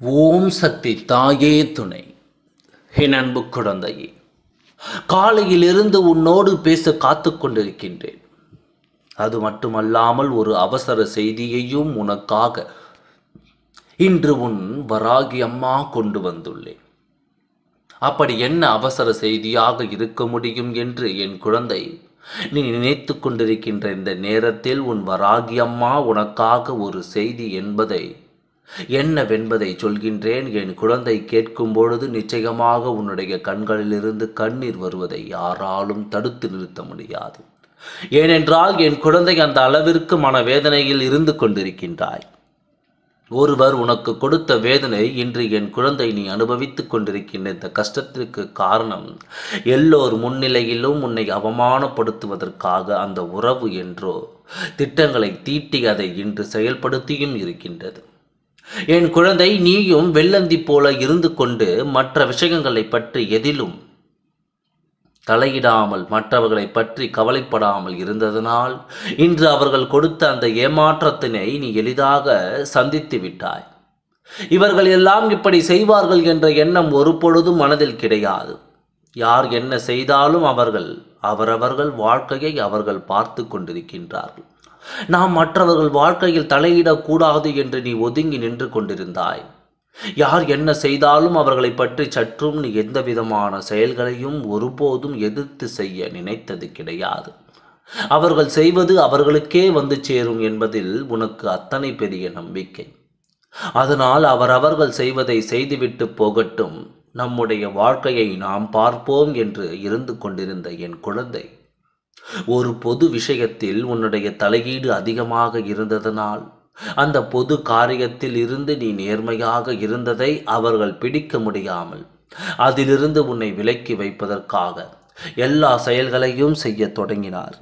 ஓம் சக்தி தாயே துணை. என் அன்பு குழந்தையே, காலையிலிருந்து உன்னோடு பேச காத்து கொண்டிருக்கின்றேன். அது மட்டுமல்லாமல் ஒரு அவசர செய்தியையும் உனக்காக இன்று உன் வராகி அம்மா கொண்டு வந்துள்ளேன். அப்படி என்ன அவசர செய்தியாக இருக்க முடியும் என்று என் குழந்தை நீ நினைத்து கொண்டிருக்கின்ற இந்த நேரத்தில் உன் வராகி அம்மா உனக்காக ஒரு செய்தி என்பதை என்னவென்பதை சொல்கின்றேன். என் குழந்தை கேட்கும் பொழுது நிச்சயமாக உன்னுடைய கண்களிலிருந்து கண்ணீர் வருவதை யாராலும் தடுத்து நிறுத்த முடியாது. ஏனென்றால் என் குழந்தை அந்த அளவிற்கு மனவேதனையில் இருந்து கொண்டிருக்கின்றாய். ஒருவர் உனக்கு கொடுத்த வேதனை இன்று என் குழந்தை நீ அனுபவித்துக் கொண்டிருக்கின்ற இந்த கஷ்டத்திற்கு காரணம் எல்லோர் முன்னிலையிலும் உன்னை அவமானப்படுத்துவதற்காக அந்த உறவு என்றோ திட்டங்களை தீட்டி அதை இன்று செயல்படுத்தியும் இருக்கின்றது. என் குழந்தை, நீயும் வெள்ளந்தி போல இருந்து கொண்டு மற்ற விஷயங்களை பற்றி எதிலும் தலையிடாமல் மற்றவர்களை பற்றி கவலைப்படாமல் இருந்ததனால் இன்று அவர்கள் கொடுத்த அந்த ஏமாற்றத்தினை நீ எளிதாக சந்தித்து விட்டாய். இவர்கள் எல்லாம் இப்படி செய்வார்கள் என்ற எண்ணம் ஒரு பொழுதும் மனதில் கிடையாது. யார் என்ன செய்தாலும் அவரவர்கள் வாழ்க்கையை அவர்கள் பார்த்து கொண்டிருக்கின்றார்கள். நாம் மற்றவர்கள் வாழ்க்கையில் தலையிடக்கூடாது என்று நீ ஒதுங்கி நின்று கொண்டிருந்தாய். யார் என்ன செய்தாலும் அவர்களை பற்றி சற்றும் நீ எந்த விதமான செயல்களையும் ஒருபோதும் எதிர்த்து செய்ய நினைத்தது கிடையாது. அவர்கள் செய்வது அவர்களுக்கே வந்து சேரும் என்பதில் உனக்கு அத்தனை பெரிய நம்பிக்கை. அதனால் அவரவர்கள் செய்வதை செய்துவிட்டு போகட்டும், நம்முடைய வாழ்க்கையை நாம் பார்ப்போம் என்று இருந்து கொண்டிருந்த என் குழந்தை, ஒரு பொது விஷயத்தில் உன்னுடைய தலையீடு அதிகமாக இருந்ததனால் அந்த பொது காரியத்தில் இருந்து நீ நேர்மையாக இருந்ததை அவர்கள் பிடிக்க முடியாமல் அதிலிருந்து உன்னை விலக்கி வைப்பதற்காக எல்லா செயல்களையும் செய்ய தொடங்கினார்.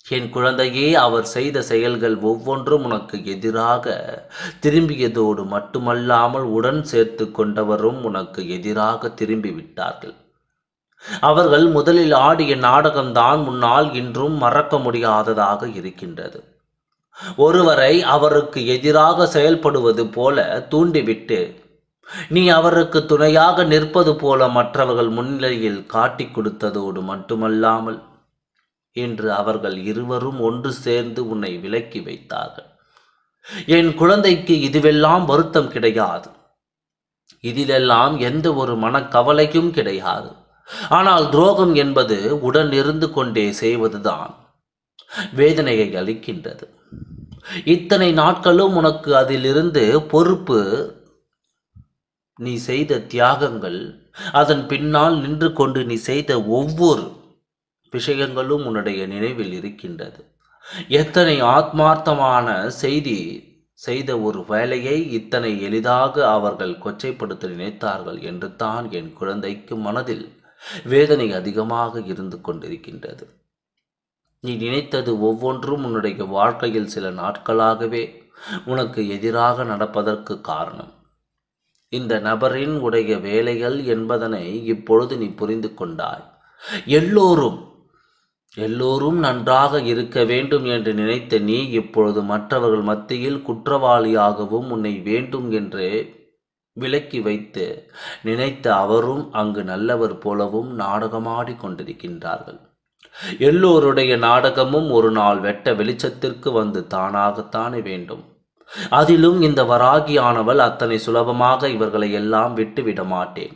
என் குழந்தையே, அவர் செய்த செயல்கள் ஒவ்வொன்றும் உனக்கு எதிராக திரும்பியதோடு மட்டுமல்லாமல் உடன் சேர்த்து கொண்டவரும் உனக்கு எதிராக திரும்பிவிட்டார்கள். அவர்கள் முதலில் ஆடிய நாடகம்தான் முன்னால் இன்றும் மறக்க முடியாததாக இருக்கின்றது. ஒருவரை அவருக்கு எதிராக செயல்படுவது போல தூண்டிவிட்டு நீ அவருக்கு துணையாக நிற்பது போல மற்றவர்கள் முன்னிலையில் காட்டிக் கொடுத்ததோடு மட்டுமல்லாமல் இன்று அவர்கள் இருவரும் ஒன்று சேர்ந்து உன்னை விலக்கி வைத்தார்கள். என் குழந்தைக்கு இதுவெல்லாம் வருத்தம் கிடையாது. இதிலெல்லாம் எந்த ஒரு மனக்கவலையும் கிடையாது. ஆனால் துரோகம் என்பது உடன் இருந்து கொண்டே செய்வதுதான் வேதனையை அளிக்கின்றது. இத்தனை நாட்களும் உனக்கு அதிலிருந்து பொறுப்பு, நீ செய்த தியாகங்கள், அதன் பின்னால் நின்று கொண்டு நீ செய்த ஒவ்வொரு விஷயங்களும் உன்னுடைய நினைவில் இருக்கின்றது. எத்தனை ஆத்மார்த்தமான செய்த ஒரு வேலையை இத்தனை எளிதாக அவர்கள் கொச்சைப்படுத்த நினைத்தார்கள் என்று தான் என் குழந்தைக்கு மனதில் வேதனை அதிகமாக இருந்து கொண்டிருக்கின்றது. நீ நினைத்தது ஒவ்வொன்றும் உன்னுடைய வாழ்க்கையில் சில நாட்களாகவே உனக்கு எதிராக நடப்பதற்கு காரணம் இந்த நபரின் உடைய வேலைகள் என்பதனை இப்பொழுது நீ புரிந்து கொண்டாய். எல்லோரும் நன்றாக இருக்க வேண்டும் என்று நினைத்த நீ இப்பொழுது மற்றவர்கள் மத்தியில் குற்றவாளியாகவும் உன்னை வேண்டும் என்று விலக்கி வைத்து நினைத்த அவரும் அங்கு நல்லவர் போலவும் நாடகமாடி கொண்டிருக்கின்றார்கள். எல்லோருடைய நாடகமும் ஒரு நாள் வெட்ட வெளிச்சத்திற்கு வந்து தானாகத்தானே வேண்டும். அதிலும் இந்த வராகியானவள் அத்தனை சுலபமாக இவர்களை எல்லாம் விட்டுவிட மாட்டேன்.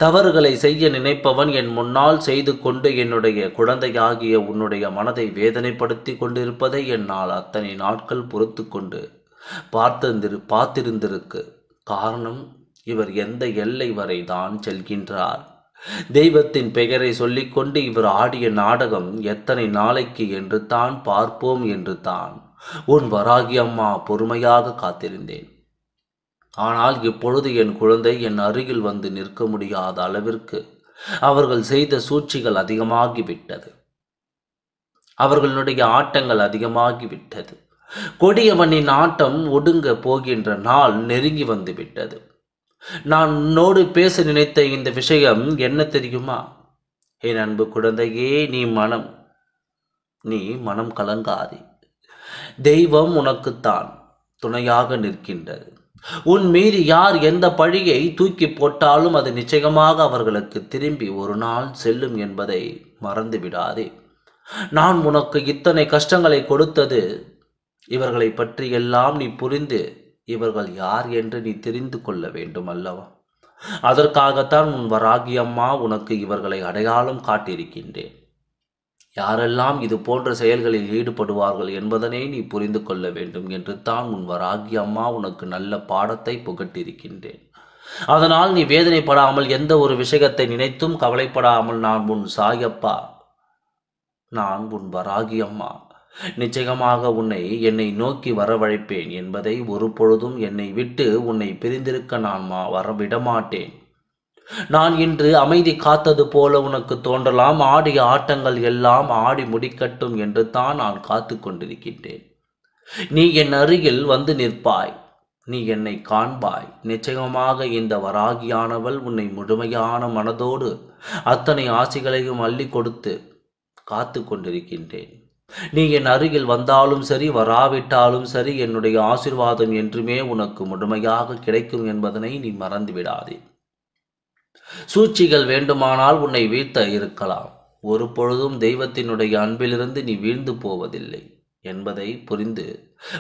தவறுகளை செய்ய நினைப்பவன் என் முன்னால் செய்து கொண்டு என்னுடைய குழந்தையாகிய உன்னுடைய மனதை வேதனைப்படுத்தி கொண்டிருப்பதை என்னால் அத்தனை நாட்கள் பொறுத்து கொண்டு பார்த்திருந்திருக்கு. காரணம், இவர் எந்த எல்லை வரை தான் செல்கின்றார். தெய்வத்தின் பெயரை சொல்லிக்கொண்டு இவர் ஆடிய நாடகம் எத்தனை நாளைக்கு என்று தான் பார்ப்போம் என்று தான் உன் வராகி அம்மா பொறுமையாக காத்திருந்தேன். ஆனால் இப்பொழுது என் குழந்தை என் அருகில் வந்து நிற்க முடியாத அளவிற்கு அவர்கள் செய்த சூழ்ச்சிகள் அதிகமாகிவிட்டது. அவர்களுடைய ஆட்டங்கள் அதிகமாகிவிட்டது. கொடியவனின் ஆட்டம் ஒடுங்க போகின்ற நாள் நெருங்கி வந்து விட்டது. நான் உன்னோடு பேச நினைத்த இந்த விஷயம் என்ன தெரியுமா? என் அன்பு குழந்தையே, நீ மனம் கலங்காதே. தெய்வம் உனக்குத்தான் துணையாக நிற்கின்றது. உன் மீது யார் எந்த பழியை தூக்கி போட்டாலும் அது நிச்சயமாக அவர்களுக்கு திரும்பி ஒரு நாள் செல்லும் என்பதை மறந்து விடாதே. நான் உனக்கு இத்தனை கஷ்டங்களை கொடுத்தது இவர்களை பற்றி எல்லாம் நீ புரிந்து இவர்கள் யார் என்று நீ தெரிந்து கொள்ள வேண்டும் அல்லவா? அதற்காகத்தான் உன் வராகி அம்மா உனக்கு இவர்களை அடையாளம் காட்டியிருக்கின்றேன். யாரெல்லாம் இது போன்ற செயல்களில் ஈடுபடுவார்கள் என்பதனை நீ புரிந்து கொள்ள வேண்டும் என்று தான் உன் வராகி அம்மா உனக்கு நல்ல பாடத்தை புகட்டியிருக்கின்றேன். அதனால் நீ வேதனைப்படாமல், எந்த ஒரு விஷயத்தை நினைத்தும் கவலைப்படாமல், நான் உன் சாயப்பா, நான் உன் வராகி அம்மா நிச்சயமாக உன்னை என்னை நோக்கி வரவழைப்பேன் என்பதை, ஒரு பொழுதும் என்னை விட்டு உன்னை பிரிந்திருக்க நான் வரவிடமாட்டேன். நான் இன்று அமைதி காத்தது போல உனக்கு தோன்றலாம். ஆடிய ஆட்டங்கள் எல்லாம் ஆடி முடிக்கட்டும் என்று தான் நான் காத்து கொண்டிருக்கின்றேன். நீ என் அருகில் வந்து நிற்பாய், நீ என்னை காண்பாய். நிச்சயமாக இந்த வராகியானவள் உன்னை முழுமையான மனதோடு அத்தனை ஆசைகளையும் அள்ளி கொடுத்து காத்து கொண்டிருக்கின்றேன். நீ என் அருகில் வந்தாலும் சரி, வராவிட்டாலும் சரி, என்னுடைய ஆசீர்வாதம் என்றுமே உனக்கு முழுமையாக கிடைக்கும் என்பதனை நீ மறந்து விடாதே. சூழ்ச்சிகள் வேண்டுமானால் உன்னை வீழ்த்த இருக்கலாம், ஒரு பொழுதும் தெய்வத்தினுடைய அன்பிலிருந்து நீ வீழ்ந்து போவதில்லை என்பதை புரிந்து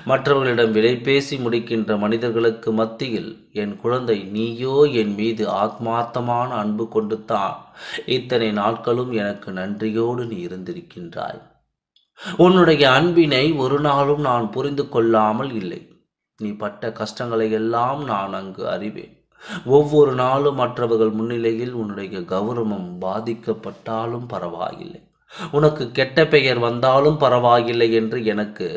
மற்றவர்களிடம் விலை பேசி முடிக்கின்ற மனிதர்களுக்கு மத்தியில், என் குழந்தை, நீயோ என் மீது ஆத்மார்த்தமான அன்பு கொண்டு தான் இத்தனை நாட்களும் எனக்கு நன்றியோடு நீ இருந்திருக்கின்றாய். உன்னுடைய அன்பினை ஒரு நாளும் நான் புரிந்து கொள்ளாமல் இல்லை. நீ பட்ட கஷ்டங்களை எல்லாம் நான் அங்கு அறிவேன். ஒவ்வொரு நாளும் மற்றவர்கள் முன்னிலையில் உன்னுடைய கௌரவம் பாதிக்கப்பட்டாலும் பரவாயில்லை, உனக்கு கெட்ட பெயர் வந்தாலும் பரவாயில்லை என்று எனக்கு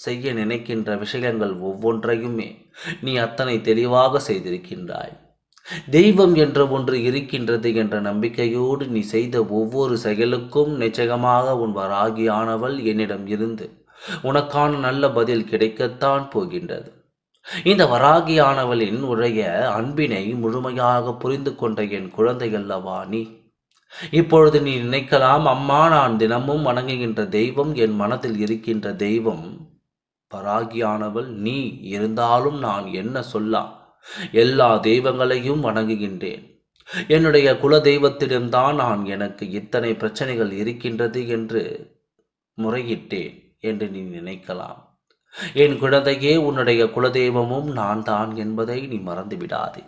செய்ய நினைக்கின்ற விஷயங்கள் ஒவ்வொன்றையுமே நீ அத்தனை தெளிவாக செய்திருக்கின்றாய். தெய்வம் என்ற ஒன்று இருக்கின்றது என்ற நம்பிக்கையோடு நீ செய்த ஒவ்வொரு செயலுக்கும் நிச்சயமாக உன் வராகியானவள் என்னிடம் இருந்து உனக்கான நல்ல பதில் கிடைக்கத்தான் போகின்றது. இந்த வராகியானவளின் உடைய அன்பினை முழுமையாக புரிந்து கொண்ட என் குழந்தை அல்லவா நீ. இப்பொழுது நீ நினைக்கலாம், அம்மா, நான் தினமும் வணங்குகின்ற தெய்வம், என் மனதில் இருக்கின்ற தெய்வம் வராகியானவள் நீ. இருந்தாலும் நான் என்ன சொல்லலாம், எல்லா தெய்வங்களையும் வணங்குகின்றேன். என்னுடைய குல தெய்வத்திடம்தான் நான் எனக்கு இத்தனை பிரச்சனைகள் இருக்கின்றது என்று முறையிட்டேன் என்று நீ நினைக்கலாம். என் குழந்தையே, உன்னுடைய குலதெய்வமும் நான் தான் என்பதை நீ மறந்து விடாதே.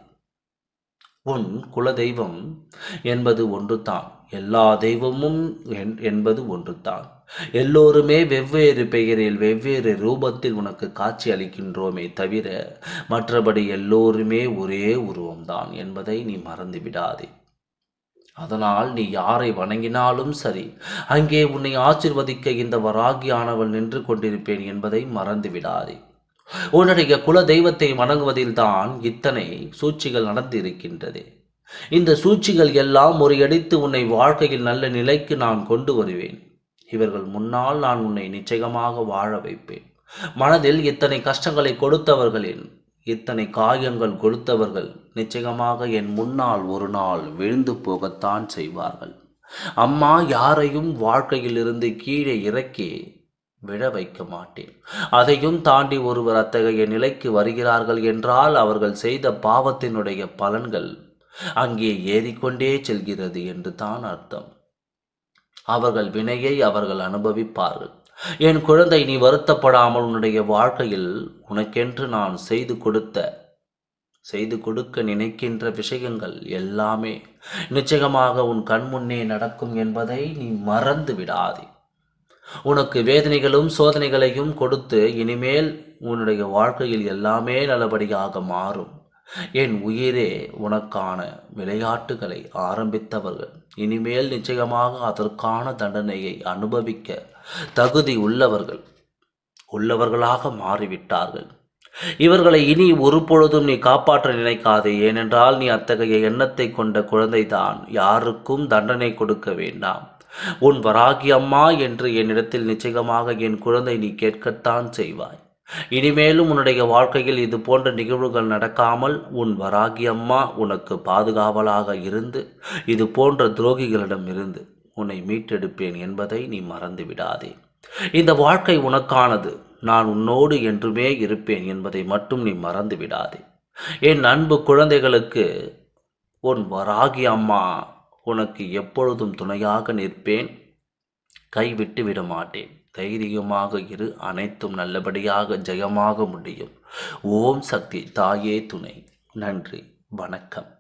உன் குலதெய்வம் என்பது ஒன்றுதான், எல்லா தெய்வமும் என்பது ஒன்றுதான். எல்லோருமே வெவ்வேறு பெயரில் வெவ்வேறு ரூபத்தில் உனக்கு காட்சி அளிக்கின்றோமே தவிர மற்றபடி எல்லோருமே ஒரே உருவம்தான் என்பதை நீ மறந்து விடாதே. அதனால் நீ யாரை வணங்கினாலும் சரி, அங்கே உன்னை ஆசிர்வதிக்க இந்த வராகியானவள் நின்று கொண்டிருப்பேன் என்பதை மறந்து விடாதே. உன்னுடைய குல தெய்வத்தை வணங்குவதில் தான் இத்தனை சூழ்ச்சிகள் நடந்து இருக்கின்றது. இந்த சூழ்ச்சிகள் எல்லாம் முறியடித்து உன்னை வாழ்க்கையில் நல்ல நிலைக்கு நான் கொண்டு வருவேன். இவர்கள் முன்னால் நான் உன்னை நிச்சயமாக வாழ வைப்பேன். மனதில் இத்தனை கஷ்டங்களை கொடுத்தவர்களின், இத்தனை காயங்கள் கொடுத்தவர்கள் நிச்சயமாக என் முன்னால் ஒரு நாள் விழுந்து போகத்தான் செய்வார்கள். அம்மா, யாரையும் வாழ்க்கையில் இருந்து கீழே இறக்கி விழ வைக்க மாட்டேன். அதையும் தாண்டி ஒருவர் அத்தகைய நிலைக்கு வருகிறார்கள் என்றால் அவர்கள் செய்த பாவத்தினுடைய பலன்கள் அங்கே ஏறிக்கொண்டே செல்கிறது என்று தான் அர்த்தம். அவர்கள் வினையை அவர்கள் அனுபவிப்பார்கள். என் குழந்தை, நீ வருத்தப்படாமல் உன்னுடைய வாழ்க்கையில் உனக்கென்று நான் செய்து கொடுக்க நினைக்கின்ற விஷயங்கள் எல்லாமே நிச்சயமாக உன் கண்முன்னே நடக்கும் என்பதை நீ மறந்து விடாதே. உனக்கு வேதனைகளும் சோதனைகளையும் கொடுத்து இனிமேல் உன்னுடைய வாழ்க்கையில் எல்லாமே நல்லபடியாக மாறும். என் உயிரே, உனக்கான விளையாட்டுகளை ஆரம்பித்தவர்கள் இனிமேல் நிச்சயமாக அதற்கான தண்டனையை அனுபவிக்க தகுதி உள்ளவர்களாக மாறிவிட்டார்கள். இவர்களை இனி ஒரு பொழுதும் நீ காப்பாற்ற நினைக்காதே. ஏனென்றால் நீ அத்தகைய எண்ணத்தை கொண்ட குழந்தைதான். யாருக்கும் தண்டனை கொடுக்க வேண்டாம். உன் வராகி அம்மா என்று என்னிடத்தில் நிச்சயமாக என் குழந்தை நீ கேட்கத்தான் செய்வாய். இனிமேலும் உன்னுடைய வாழ்க்கையில் இது போன்ற நிகழ்வுகள் நடக்காமல் உன் வராகி அம்மா உனக்கு பாதுகாவலாக இருந்து இது போன்ற துரோகிகளிடம் இருந்து உன்னை மீட்டெடுப்பேன் என்பதை நீ மறந்து விடாதே. இந்த வாழ்க்கை உனக்கானது. நான் உன்னோடு என்றுமே இருப்பேன் என்பதை மட்டும் நீ மறந்து விடாதே. என் அன்பு குழந்தைகளுக்கு உன் வராகி அம்மா உனக்கு எப்பொழுதும் துணையாக நிற்பேன். கைவிட்டு விட மாட்டேன். தைரியமாக இரு. அனைத்தும் நல்லபடியாக ஜெயமாக முடியும். ஓம் சக்தி தாயே துணை. நன்றி. வணக்கம்.